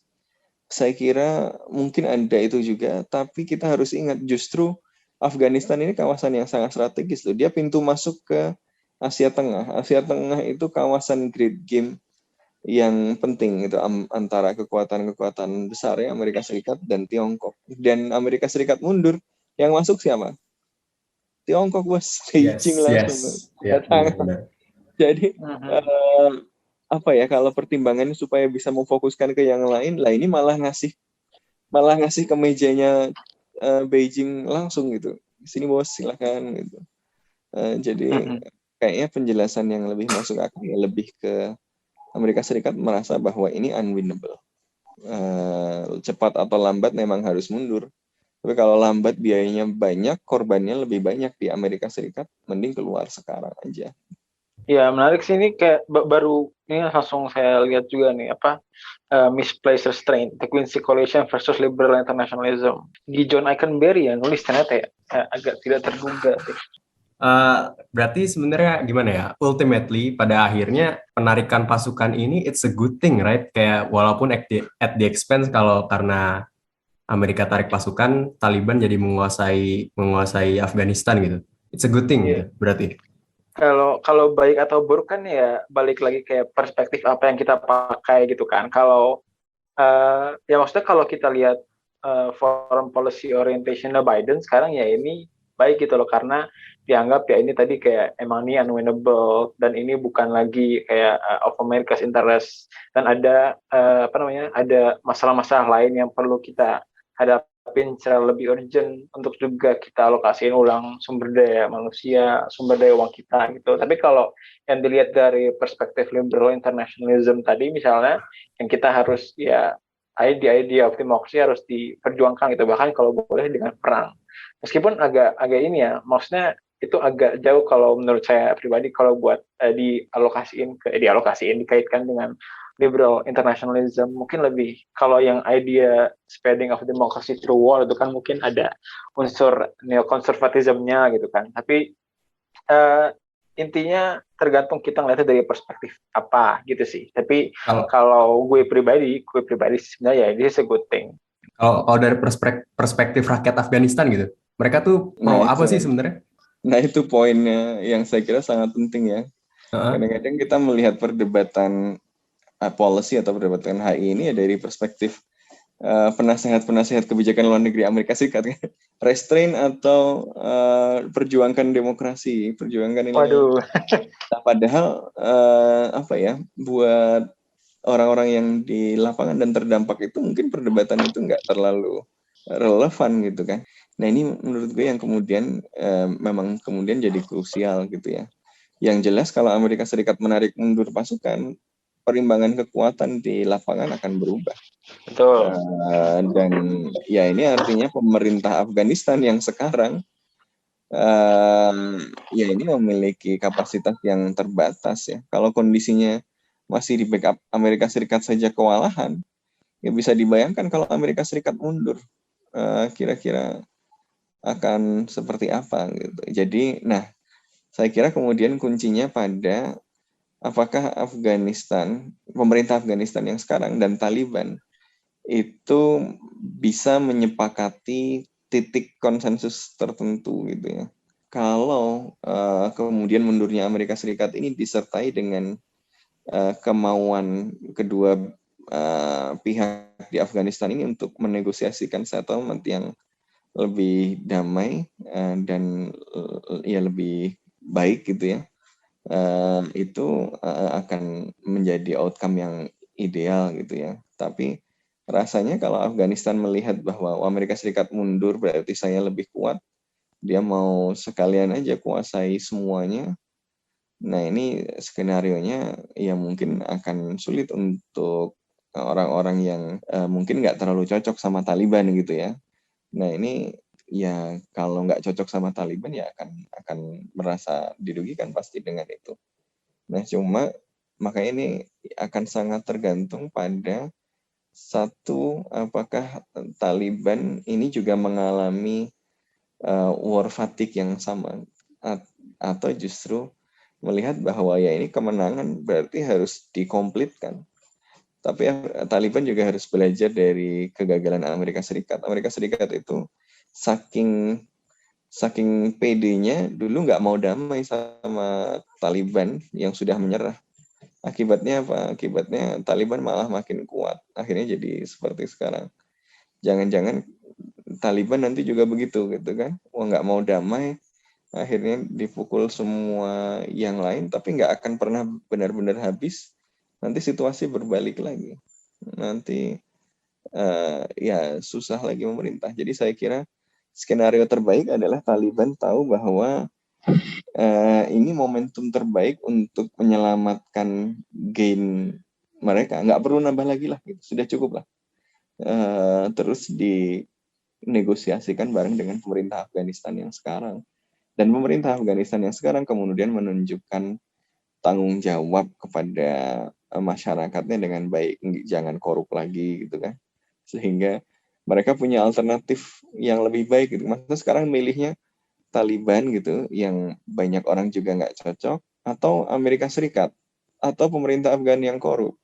Saya kira mungkin ada itu juga. Tapi kita harus ingat justru Afghanistan ini kawasan yang sangat strategis loh. Dia pintu masuk ke Asia Tengah. Asia Tengah itu kawasan great game yang penting itu antara kekuatan-kekuatan besar ya Amerika Serikat dan Tiongkok. Dan Amerika Serikat mundur, yang masuk siapa? Tiongkok bos, Beijing langsung. Ya, Jadi kalau pertimbangannya supaya bisa memfokuskan ke yang lain, lah ini malah ngasih ke mejanya Beijing langsung gitu. Sini bos silakan gitu. Jadi kayaknya penjelasan yang lebih masuk akal ya lebih ke Amerika Serikat merasa bahwa ini unwinnable. Cepat atau lambat memang harus mundur. Tapi kalau lambat biayanya banyak, korbannya lebih banyak di Amerika Serikat, mending keluar sekarang aja. Ya menarik sih ini kayak baru ini langsung saya lihat juga nih misplaced restraint, the Quincy Coalition versus Liberal Internationalism di John Ikenberry ya nulis ternyata ya agak tidak terduga sih. Berarti sebenarnya gimana ya? Ultimately pada akhirnya penarikan pasukan ini it's a good thing, right? Kayak walaupun at the expense kalau karena Amerika tarik pasukan, Taliban jadi menguasai Afghanistan gitu. It's a good thing gitu, berarti. Kalau baik atau buruk kan ya balik lagi kayak perspektif apa yang kita pakai gitu kan. Kalau ya maksudnya kalau kita lihat foreign policy orientationnya Biden sekarang ya ini baik gitu loh, karena dianggap ya ini tadi kayak emang ini unwinnable dan ini bukan lagi kayak of America's interest, dan ada ada masalah-masalah lain yang perlu kita hadapin secara lebih urgent untuk juga kita alokasiin ulang sumber daya manusia, sumber daya uang kita gitu. Tapi kalau yang dilihat dari perspektif liberal internationalism tadi misalnya, yang kita harus ya idea of democracy harus diperjuangkan gitu, bahkan kalau boleh dengan perang. Meskipun agak ini ya, maksudnya itu agak jauh kalau menurut saya pribadi kalau buat dikaitkan dengan liberal internationalism. Mungkin lebih kalau yang idea spreading of democracy through war itu kan mungkin ada unsur neokonservatismnya gitu kan. Tapi intinya tergantung kita ngeliatnya dari perspektif apa gitu sih. Tapi kalau gue pribadi sebenarnya ya ini is a good thing. Kalau dari perspektif rakyat Afghanistan gitu, mereka tuh pro apa sih sebenarnya? Nah itu poinnya yang saya kira sangat penting ya. Kadang-kadang kita melihat perdebatan policy atau perdebatan HI ini ya dari perspektif penasehat kebijakan luar negeri Amerika Serikat, restrain atau perjuangkan demokrasi, perjuangkan ini. Waduh. Nah, padahal buat orang-orang yang di lapangan dan terdampak itu mungkin perdebatan itu nggak terlalu relevan gitu kan. Nah ini menurut gue yang kemudian memang kemudian jadi krusial gitu ya. Yang jelas kalau Amerika Serikat menarik mundur pasukan, perimbangan kekuatan di lapangan akan berubah. Betul. Dan ya ini artinya pemerintah Afghanistan yang sekarang ya ini memiliki kapasitas yang terbatas ya. Kalau kondisinya masih di backup Amerika Serikat saja kewalahan, ya bisa dibayangkan kalau Amerika Serikat mundur, kira-kira akan seperti apa gitu. Jadi, nah, saya kira kemudian kuncinya pada apakah pemerintah Afghanistan yang sekarang dan Taliban itu bisa menyepakati titik konsensus tertentu gitu ya. Kalau kemudian mundurnya Amerika Serikat ini disertai dengan kemauan kedua pihak di Afghanistan ini untuk menegosiasikan settlement yang lebih damai dan ya lebih baik gitu ya, itu akan menjadi outcome yang ideal gitu ya. Tapi rasanya kalau Afghanistan melihat bahwa Amerika Serikat mundur berarti saya lebih kuat, dia mau sekalian aja kuasai semuanya. Nah ini skenarionya ya mungkin akan sulit untuk orang-orang yang mungkin nggak terlalu cocok sama Taliban gitu ya. Nah ini ya kalau nggak cocok sama Taliban ya akan merasa dirugikan pasti dengan itu. Nah cuma makanya ini akan sangat tergantung pada satu, apakah Taliban ini juga mengalami war fatigue yang sama atau justru melihat bahwa ya ini kemenangan berarti harus dikomplitkan. Tapi Taliban juga harus belajar dari kegagalan Amerika Serikat. Amerika Serikat itu saking PD-nya dulu nggak mau damai sama Taliban yang sudah menyerah. Akibatnya apa? Akibatnya Taliban malah makin kuat. Akhirnya jadi seperti sekarang. Jangan-jangan Taliban nanti juga begitu gitu kan? Wah nggak mau damai, akhirnya dipukul semua yang lain, tapi nggak akan pernah benar-benar habis. Nanti situasi berbalik lagi. Nanti ya susah lagi memerintah. Jadi saya kira skenario terbaik adalah Taliban tahu bahwa ini momentum terbaik untuk menyelamatkan gain mereka. Nggak perlu nambah lagi lah, gitu. Sudah cukup lah. Terus dinegosiasikan bareng dengan pemerintah Afghanistan yang sekarang. Dan pemerintah Afghanistan yang sekarang kemudian menunjukkan tanggung jawab kepada masyarakatnya dengan baik, jangan korup lagi gitu kan. Sehingga mereka punya alternatif yang lebih baik gitu. Maksudnya sekarang milihnya Taliban gitu, yang banyak orang juga nggak cocok, atau Amerika Serikat, atau pemerintah Afgan yang korup.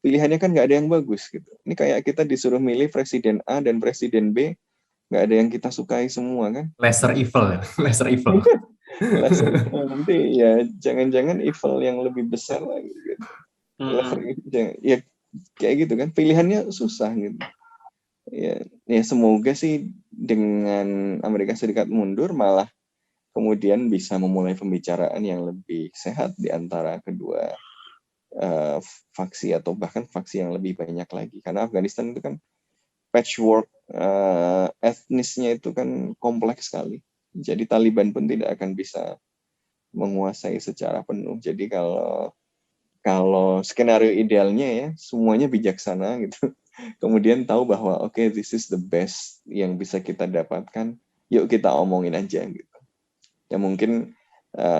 Pilihannya kan nggak ada yang bagus gitu. Ini kayak kita disuruh milih presiden A dan presiden B, nggak ada yang kita sukai semua kan. Lesser evil ya, lesser evil. Nanti ya jangan-jangan evil yang lebih besar lagi gitu. Ya kayak gitu kan, pilihannya susah gitu. Ya semoga sih dengan Amerika Serikat mundur malah kemudian bisa memulai pembicaraan yang lebih sehat di antara kedua faksi atau bahkan faksi yang lebih banyak lagi, karena Afghanistan itu kan patchwork etnisnya itu kan kompleks sekali. Jadi Taliban pun tidak akan bisa menguasai secara penuh. Jadi kalau skenario idealnya ya semuanya bijaksana gitu. Kemudian tahu bahwa oke, this is the best yang bisa kita dapatkan. Yuk kita omongin aja gitu. Ya mungkin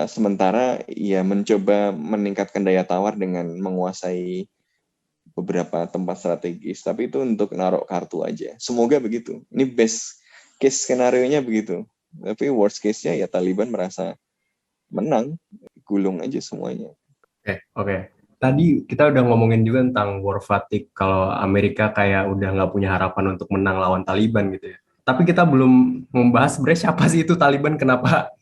sementara ya mencoba meningkatkan daya tawar dengan menguasai beberapa tempat strategis, tapi itu untuk naruh kartu aja. Semoga begitu. Ini best case skenario-nya begitu. Tapi worst case-nya ya Taliban merasa menang, gulung aja semuanya. Oke. Tadi kita udah ngomongin juga tentang war fatigue, kalau Amerika kayak udah nggak punya harapan untuk menang lawan Taliban gitu ya. Tapi kita belum membahas sebenarnya siapa sih itu Taliban, kenapa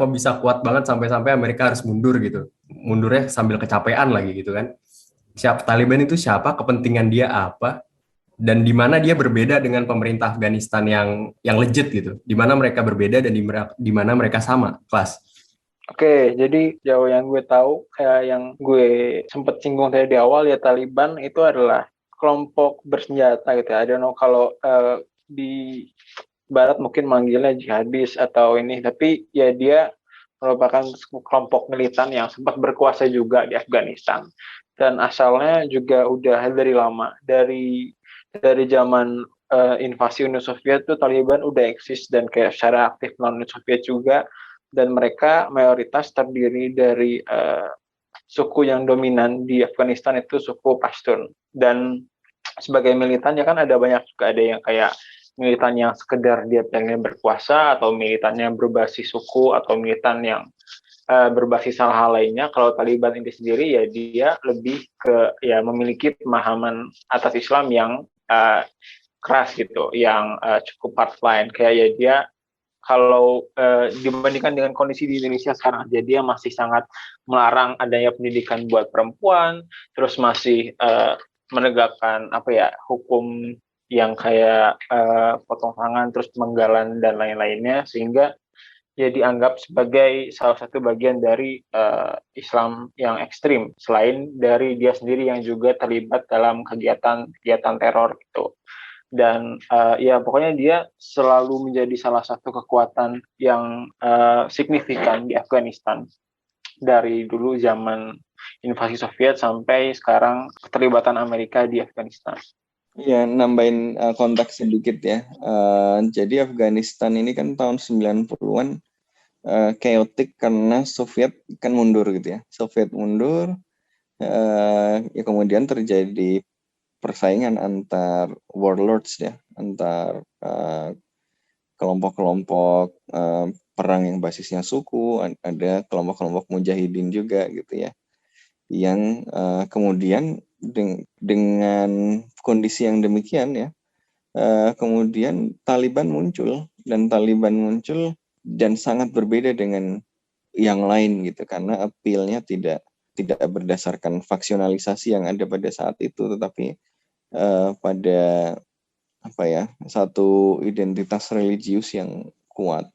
bisa kuat banget sampai Amerika harus mundur gitu. Mundurnya sambil kecapean lagi gitu kan. Siapa Taliban itu, siapa, kepentingan dia apa, dan di mana dia berbeda dengan pemerintah Afghanistan yang legit gitu. Di mana mereka berbeda dan di mana mereka sama, Kelas. Oke, jadi jauh yang gue tahu, kayak yang gue sempat singgung tadi di awal, ya Taliban itu adalah kelompok bersenjata gitu ya. I don't know kalau di Barat mungkin manggilnya jihadis atau ini, tapi ya dia merupakan kelompok militan yang sempat berkuasa juga di Afghanistan. Dan asalnya juga udah dari lama, dari zaman invasi Uni Soviet tuh Taliban udah eksis dan kayak secara aktif non Uni Soviet juga. Dan mereka mayoritas terdiri dari suku yang dominan di Afghanistan itu suku Pashtun. Dan sebagai militan ya kan ada banyak juga, ada yang kayak militan yang sekedar dia pengen berkuasa, atau militan yang berbasis suku, atau militan yang berbasis hal-hal lainnya. Kalau Taliban ini sendiri ya dia lebih ke ya memiliki pemahaman atas Islam yang keras gitu, yang cukup hardline, kayak ya dia kalau dibandingkan dengan kondisi di Indonesia sekarang, jadi dia masih sangat melarang adanya pendidikan buat perempuan, terus masih menegakkan hukum yang kayak potong tangan, terus penggalan dan lain-lainnya, sehingga ya dianggap sebagai salah satu bagian dari Islam yang ekstrim, selain dari dia sendiri yang juga terlibat dalam kegiatan teror gitu. Dan ya pokoknya dia selalu menjadi salah satu kekuatan yang signifikan di Afghanistan dari dulu zaman invasi Soviet sampai sekarang keterlibatan Amerika di Afghanistan. Ya, nambahin konteks sedikit ya. Jadi Afghanistan ini kan tahun 90-an chaotic karena Soviet kan mundur gitu ya. Soviet mundur, ya kemudian terjadi persaingan antar warlords ya, antar kelompok-kelompok perang yang basisnya suku, ada kelompok-kelompok mujahidin juga gitu ya, yang kemudian dengan kondisi yang demikian ya, kemudian Taliban muncul dan sangat berbeda dengan yang lain gitu, karena appeal-nya tidak berdasarkan faksionalisasi yang ada pada saat itu, tetapi pada satu identitas religius yang kuat.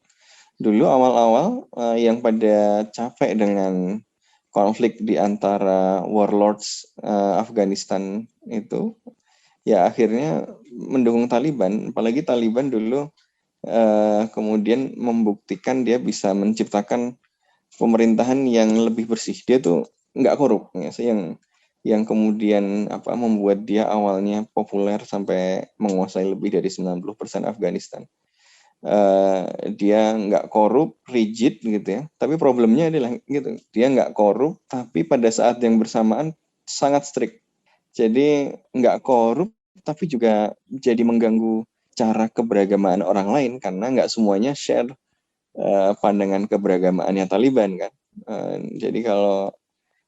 Dulu awal-awal yang pada capek dengan konflik di antara warlords Afghanistan itu, ya akhirnya mendukung Taliban. Apalagi Taliban dulu kemudian membuktikan dia bisa menciptakan pemerintahan yang lebih bersih. Dia tuh nggak korup, ya, yang kemudian membuat dia awalnya populer sampai menguasai lebih dari 90% Afghanistan. Dia nggak korup, rigid gitu ya. Tapi problemnya adalah gitu, dia nggak korup, tapi pada saat yang bersamaan sangat strict. Jadi nggak korup, tapi juga jadi mengganggu cara keberagamaan orang lain, karena nggak semuanya share pandangan keberagamaannya Taliban kan. Jadi kalau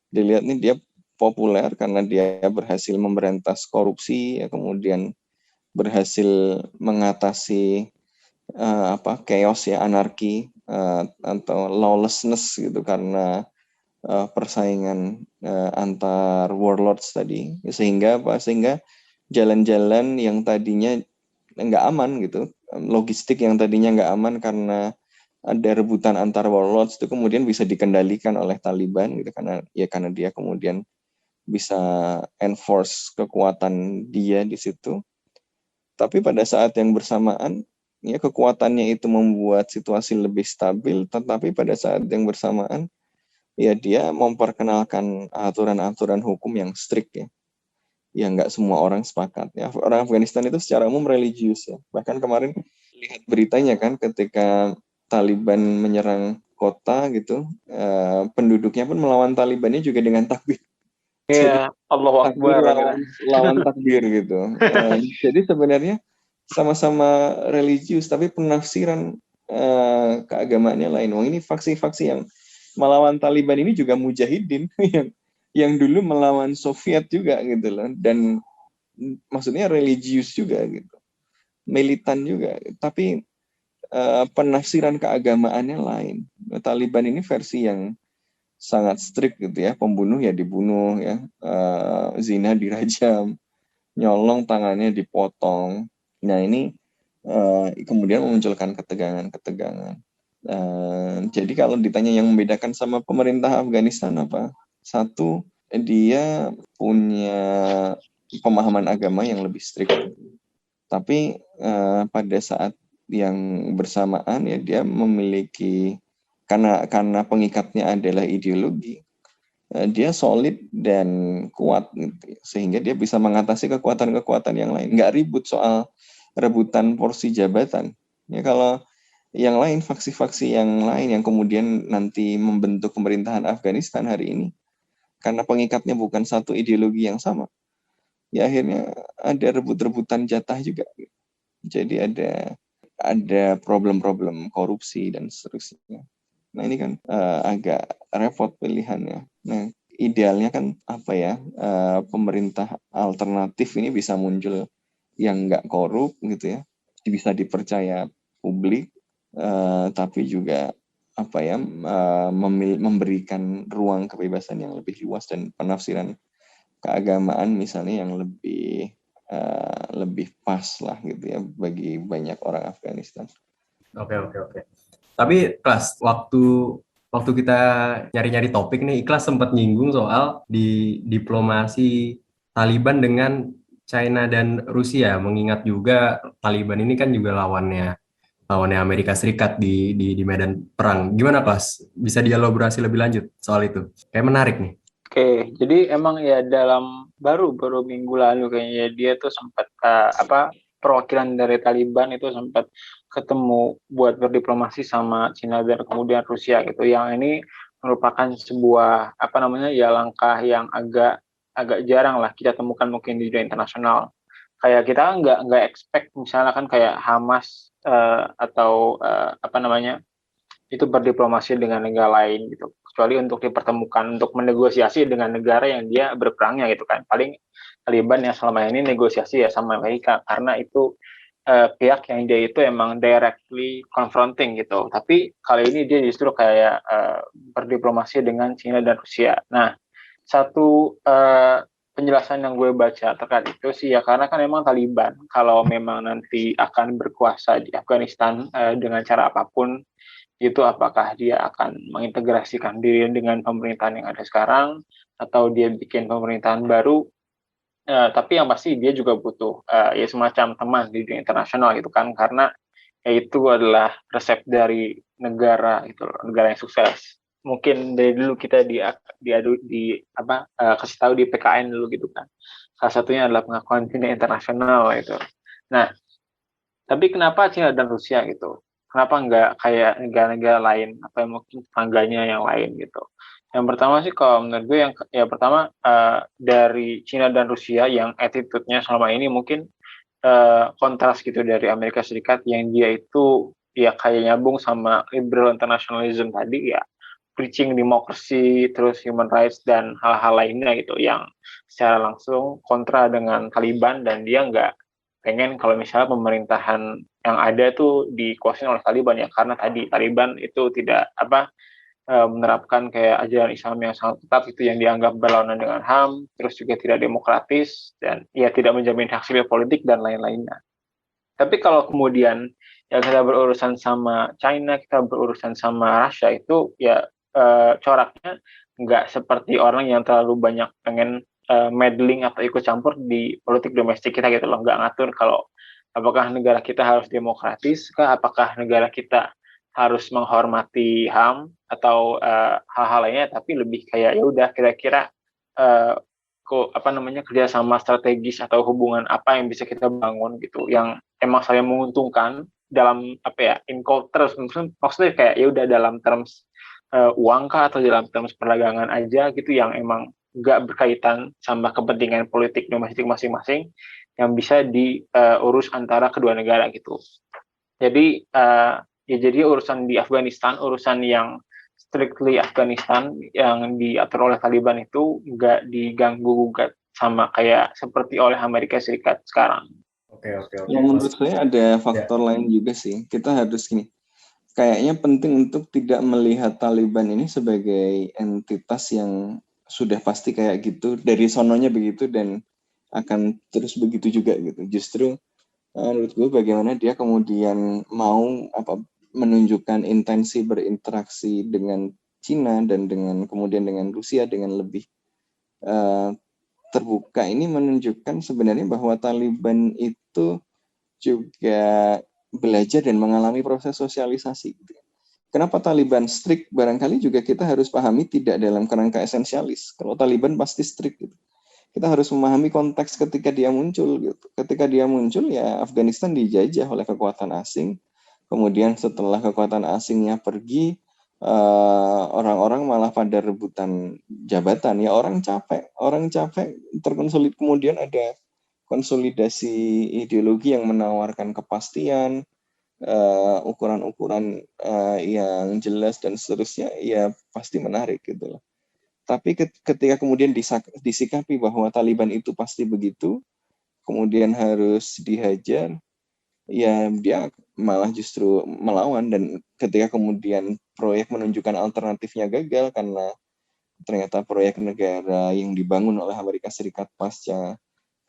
dilihat nih, dia populer karena dia berhasil memberantas korupsi, ya, kemudian berhasil mengatasi chaos ya, anarki atau lawlessness gitu, karena persaingan antar warlords tadi, sehingga jalan-jalan yang tadinya nggak aman gitu, logistik yang tadinya nggak aman karena ada rebutan antar warlords itu kemudian bisa dikendalikan oleh Taliban gitu, karena dia kemudian bisa enforce kekuatan dia di situ. Tapi pada saat yang bersamaan ya kekuatannya itu membuat situasi lebih stabil, tetapi pada saat yang bersamaan ya dia memperkenalkan aturan-aturan hukum yang strict ya, yang nggak semua orang sepakat ya. Orang Afghanistan itu secara umum religius ya. Bahkan kemarin lihat beritanya kan, ketika Taliban menyerang kota gitu, penduduknya pun melawan Talibannya juga dengan takbir. Iya, Allahu Takbir Akbar. lawan takbir gitu. Jadi sebenarnya sama-sama religius, tapi penafsiran keagamaannya lain. Wah, ini faksi-faksi yang melawan Taliban ini juga mujahidin yang dulu melawan Soviet juga gitu loh, dan maksudnya religius juga gitu, militan juga, tapi penafsiran keagamaannya lain. Taliban ini versi yang sangat strict gitu ya, pembunuh ya dibunuh ya, zina dirajam, nyolong tangannya dipotong. Nah ini kemudian memunculkan ketegangan. Jadi kalau ditanya yang membedakan sama pemerintah Afghanistan apa? Satu, dia punya pemahaman agama yang lebih strict. Tapi pada saat yang bersamaan ya dia memiliki, karena pengikatnya adalah ideologi, dia solid dan kuat gitu, sehingga dia bisa mengatasi kekuatan-kekuatan yang lain. Nggak ribut soal rebutan porsi jabatan. Ya kalau yang lain, faksi-faksi yang lain yang kemudian nanti membentuk pemerintahan Afghanistan hari ini, karena pengikatnya bukan satu ideologi yang sama, ya akhirnya ada rebut-rebutan jatah juga. Jadi ada problem-problem korupsi dan seterusnya. Nah ini kan agak repot pilihannya. Nah idealnya kan apa ya, pemerintah alternatif ini bisa muncul yang nggak korup gitu ya, bisa dipercaya publik, tapi juga apa ya, memberikan ruang kebebasan yang lebih luas dan penafsiran keagamaan misalnya yang lebih pas lah gitu ya bagi banyak orang Afghanistan. Oke. Tapi Ikhlas, waktu kita nyari-nyari topik nih, Ikhlas sempat nyinggung soal di diplomasi Taliban dengan China dan Rusia, mengingat juga Taliban ini kan juga lawannya Amerika Serikat di medan perang. Gimana, Ikhlas? Bisa dielaborasi lebih lanjut soal itu? Kayak menarik nih. Oke, jadi emang ya dalam baru minggu lalu kayaknya dia tuh sempat perwakilan dari Taliban itu sempat ketemu buat berdiplomasi sama Cina dan kemudian Rusia gitu. Yang ini merupakan sebuah langkah yang agak jarang lah kita temukan mungkin di dunia internasional. Kayak kita nggak expect misalnya kan kayak Hamas itu berdiplomasi dengan negara lain gitu, kecuali untuk dipertemukan untuk menegosiasi dengan negara yang dia berperangnya gitu kan. Paling Taliban yang selama ini negosiasi ya sama Amerika, karena itu pihak yang dia itu emang directly confronting gitu. Tapi kali ini dia justru kayak berdiplomasi dengan China dan Rusia. Nah, satu penjelasan yang gue baca terkait itu sih ya, karena kan memang Taliban kalau memang nanti akan berkuasa di Afghanistan dengan cara apapun itu, apakah dia akan mengintegrasikan diri dengan pemerintahan yang ada sekarang atau dia bikin pemerintahan baru, tapi yang pasti dia juga butuh ya semacam teman di dunia internasional gitu kan, karena itu adalah resep dari negara itu, negara yang sukses. Mungkin dari dulu kita kasih tahu di PKN dulu gitu kan, salah satunya adalah pengakuan dunia internasional itu. Nah, tapi kenapa China dan Rusia gitu? Kenapa nggak kayak negara-negara lain atau mungkin tetangganya yang lain gitu? Yang pertama sih kalau menurut gue yang pertama dari China dan Rusia yang attitude-nya selama ini mungkin kontras gitu dari Amerika Serikat yang dia itu ya kayak nyambung sama liberal internationalism tadi ya, preaching demokrasi, terus human rights dan hal-hal lainnya gitu yang secara langsung kontra dengan Taliban, dan dia nggak pengen kalau misalnya pemerintahan yang ada tuh dikuasain oleh Taliban ya, karena tadi Taliban itu tidak menerapkan kayak ajaran Islam yang sangat ketat itu yang dianggap berlawanan dengan HAM, terus juga tidak demokratis dan ya tidak menjamin hak sipil politik dan lain-lainnya. Tapi kalau kemudian ya kita berurusan sama China, kita berurusan sama Russia itu ya coraknya nggak seperti orang yang terlalu banyak pengen meddling atau ikut campur di politik domestik kita gitu loh, nggak ngatur kalau apakah negara kita harus demokratis, apakah negara kita harus menghormati HAM atau hal-hal lainnya, tapi lebih kayak ya udah kira-kira kerjasama strategis atau hubungan apa yang bisa kita bangun gitu, yang emang saling menguntungkan dalam in terms maksudnya kayak ya udah dalam terms uang kah atau dalam terms perdagangan aja gitu yang emang nggak berkaitan sama kepentingan politik domestik masing-masing yang bisa diurus antara kedua negara gitu. Jadi jadi urusan di Afghanistan, urusan yang strictly Afghanistan yang diatur oleh Taliban itu nggak diganggu-gugat sama kayak seperti oleh Amerika Serikat sekarang. Oke. Yang menurut saya ada faktor lain juga sih. Kita harus kayaknya penting untuk tidak melihat Taliban ini sebagai entitas yang sudah pasti kayak gitu, dari sononya begitu dan akan terus begitu juga gitu. Justru menurut gue bagaimana dia kemudian mau menunjukkan intensi berinteraksi dengan Cina dan kemudian dengan Rusia dengan lebih terbuka, ini menunjukkan sebenarnya bahwa Taliban itu juga belajar dan mengalami proses sosialisasi. Kenapa Taliban strict? Barangkali juga kita harus pahami tidak dalam kerangka esensialis. Kalau Taliban pasti strict gitu. Kita harus memahami konteks ketika dia muncul gitu. Ketika dia muncul ya Afghanistan dijajah oleh kekuatan asing. Kemudian setelah kekuatan asingnya pergi, orang-orang malah pada rebutan jabatan. Ya orang capek terkonsolid. Kemudian ada konsolidasi ideologi yang menawarkan kepastian, ukuran-ukuran yang jelas dan seterusnya. Ya pasti menarik gitu loh. Tapi ketika kemudian disikapi bahwa Taliban itu pasti begitu, kemudian harus dihajar, ya dia malah justru melawan. Dan ketika kemudian proyek menunjukkan alternatifnya gagal karena ternyata proyek negara yang dibangun oleh Amerika Serikat pasca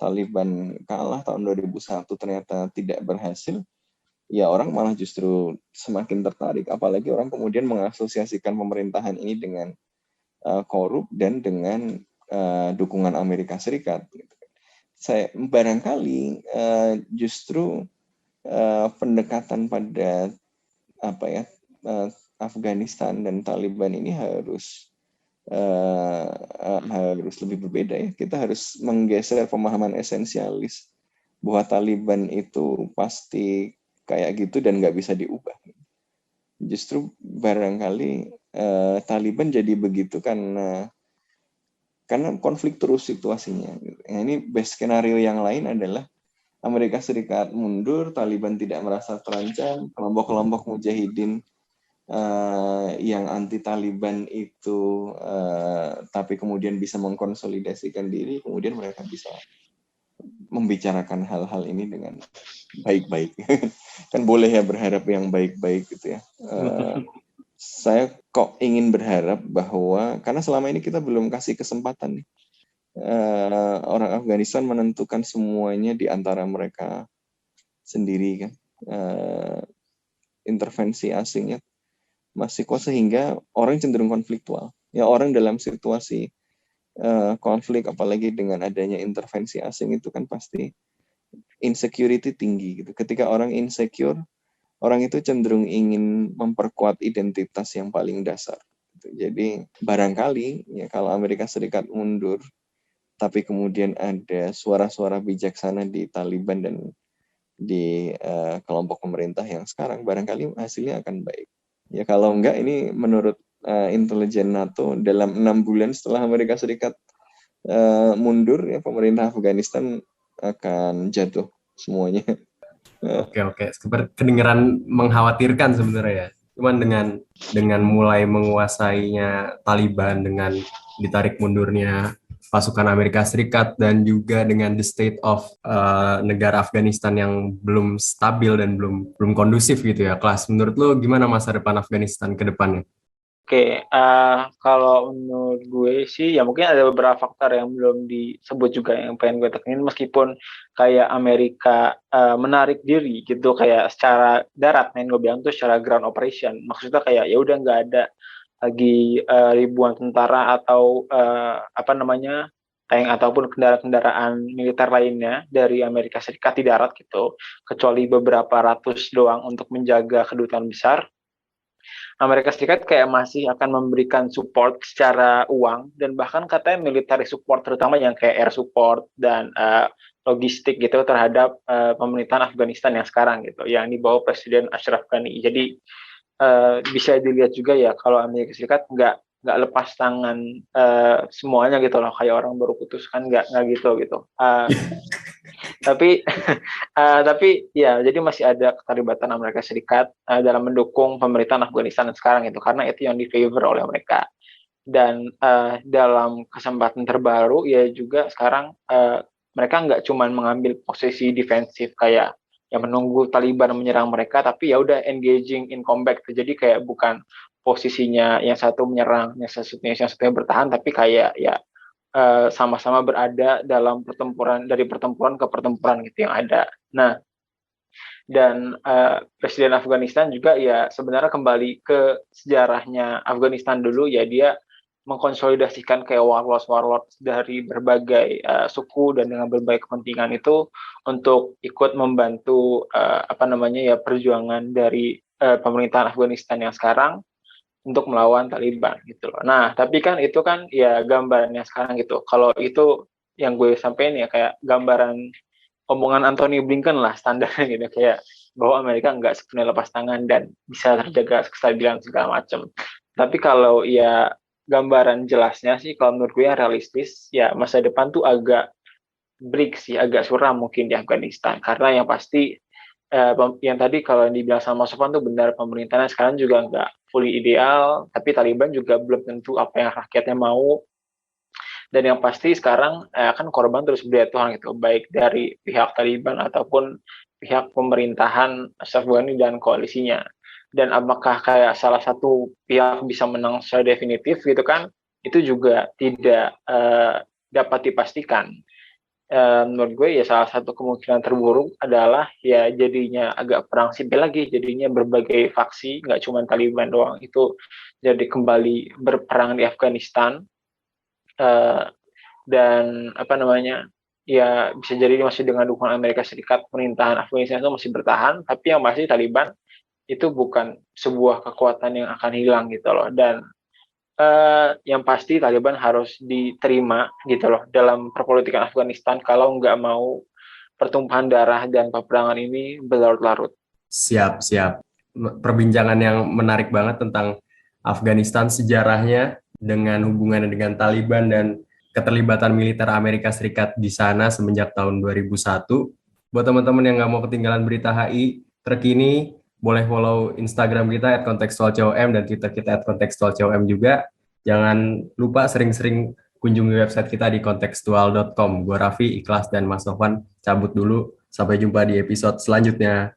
Taliban kalah tahun 2001 ternyata tidak berhasil, ya orang malah justru semakin tertarik. Apalagi orang kemudian mengasosiasikan pemerintahan ini dengan korup dan dengan dukungan Amerika Serikat. Saya barangkali justru pendekatan pada Afghanistan dan Taliban ini harus lebih berbeda ya. Kita harus menggeser pemahaman esensialis bahwa Taliban itu pasti kayak gitu dan nggak bisa diubah. Justru barangkali Taliban jadi begitu karena konflik terus situasinya. Ini best skenario yang lain adalah Amerika Serikat mundur, Taliban tidak merasa terancam, kelompok-kelompok mujahidin yang anti Taliban itu tapi kemudian bisa mengkonsolidasikan diri, kemudian mereka bisa membicarakan hal-hal ini dengan baik-baik. Kan boleh ya berharap yang baik-baik gitu ya. Saya kok ingin berharap bahwa karena selama ini kita belum kasih kesempatan nih orang Afghanistan menentukan semuanya di antara mereka sendiri kan. Intervensi asingnya masih kuat sehingga orang cenderung konfliktual. Ya orang dalam situasi konflik apalagi dengan adanya intervensi asing itu kan pasti insecurity tinggi gitu. Ketika orang insecure, orang itu cenderung ingin memperkuat identitas yang paling dasar. Jadi barangkali ya kalau Amerika Serikat mundur, tapi kemudian ada suara-suara bijaksana di Taliban dan di kelompok pemerintah yang sekarang, barangkali hasilnya akan baik. Ya kalau enggak, ini menurut intelijen NATO dalam 6 bulan setelah Amerika Serikat mundur, ya pemerintah Afghanistan akan jatuh semuanya. Oke. Kedengeran mengkhawatirkan sebenarnya ya. Cuman dengan mulai menguasainya Taliban, dengan ditarik mundurnya pasukan Amerika Serikat, dan juga dengan the state of negara Afghanistan yang belum stabil dan belum kondusif gitu ya, Kelas. Menurut lo gimana masa depan Afghanistan ke depannya? Oke, kalau menurut gue sih ya mungkin ada beberapa faktor yang belum disebut juga yang pengen gue tekenin, meskipun kayak Amerika menarik diri gitu kayak secara darat, yang gue bilang tuh secara ground operation, maksudnya kayak ya udah nggak ada lagi ribuan tentara atau tank ataupun kendaraan-kendaraan militer lainnya dari Amerika Serikat di darat gitu, kecuali beberapa ratus doang untuk menjaga kedutaan besar. Amerika Serikat kayak masih akan memberikan support secara uang dan bahkan katanya military support, terutama yang kayak air support dan logistik gitu terhadap pemerintahan Afghanistan yang sekarang gitu, yang dibawa Presiden Ashraf Ghani. Jadi bisa dilihat juga ya kalau Amerika Serikat nggak lepas tangan semuanya gitu loh, kayak orang baru putus kan, nggak gitu. Tapi ya jadi masih ada keterlibatan Amerika Serikat dalam mendukung pemerintahan Afghanistan sekarang itu, karena itu yang di favor oleh mereka. Dan dalam kesempatan terbaru ya juga sekarang mereka nggak cuma mengambil posisi defensif kayak yang menunggu Taliban menyerang mereka, tapi ya udah engaging in combat. Jadi kayak bukan posisinya yang satu menyerang, yang satunya bertahan, tapi kayak ya sama-sama berada dalam pertempuran ke pertempuran gitu yang ada. Nah, dan Presiden Afghanistan juga ya sebenarnya kembali ke sejarahnya Afghanistan dulu ya, dia mengkonsolidasikan kayak warlords dari berbagai suku dan dengan berbagai kepentingan itu untuk ikut membantu perjuangan dari pemerintahan Afghanistan yang sekarang untuk melawan Taliban gitu loh. Nah, tapi kan itu kan ya gambarannya sekarang gitu. Kalau itu yang gue sampein ya kayak gambaran omongan Anthony Blinken lah standarnya gitu, kayak bahwa Amerika nggak sepenuhnya lepas tangan dan bisa terjaga kestabilan segala macam. Tapi kalau ya gambaran jelasnya sih kalau menurut gue yang realistis ya masa depan tuh agak bleak sih, agak suram mungkin di Afghanistan, karena yang pasti yang tadi kalau yang dibilang sama Sofan tuh benar, pemerintahnya sekarang juga nggak fully ideal, tapi Taliban juga belum tentu apa yang rakyatnya mau. Dan yang pasti sekarang kan korban terus berjatuhan gitu, baik dari pihak Taliban ataupun pihak pemerintahan Ashraf Ghani dan koalisinya. Dan apakah kayak salah satu pihak bisa menang secara definitif gitu kan, itu juga tidak dapat dipastikan. Menurut gue ya salah satu kemungkinan terburuk adalah ya jadinya agak perang sipil lagi, jadinya berbagai faksi, nggak cuma Taliban doang itu jadi kembali berperang di Afghanistan, dan ya bisa jadi masih dengan dukungan Amerika Serikat pemerintahan Afghanistan itu masih bertahan, tapi yang pasti Taliban itu bukan sebuah kekuatan yang akan hilang gitu loh. Dan yang pasti Taliban harus diterima gitu loh dalam perpolitikan Afghanistan kalau nggak mau pertumpahan darah dan peperangan ini berlarut-larut. Siap. Perbincangan yang menarik banget tentang Afghanistan, sejarahnya dengan hubungannya dengan Taliban dan keterlibatan militer Amerika Serikat di sana semenjak tahun 2001. Buat teman-teman yang nggak mau ketinggalan berita HI terkini, boleh follow Instagram kita @kontekstualcom dan Twitter kita @kontekstualcom juga. Jangan lupa sering-sering kunjungi website kita di kontekstual.com. Gua Raffi, Ikhlas, dan Mas Sofwan cabut dulu. Sampai jumpa di episode selanjutnya.